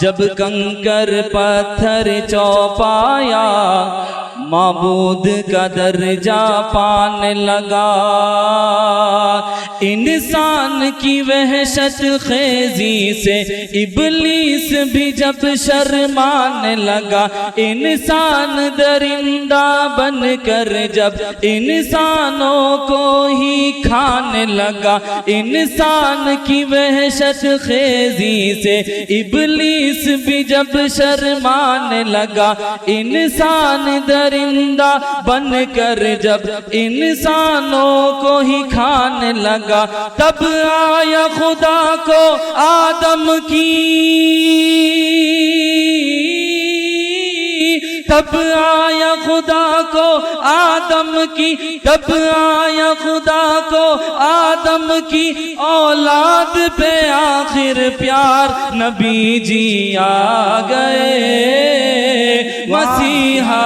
جب کنکر پتھر چوپایا معبود کا درجہ پانے لگا، انسان کی وحشت خیزی سے ابلیس بھی جب شرمانے لگا، انسان درندہ بن کر جب انسانوں کو ہی کھانے لگا، انسان کی وحشت خیزی سے ابلیس بھی جب شرمانے لگا، انسان درندہ بن کر جب انسانوں کو ہی کھانے لگا، تب آیا خدا کو آدم کی، تب آیا خدا کو آدم کی، تب آیا خدا کو آدم کی اولاد پہ آخر پیار، نبی جی آ گئے، مسیحا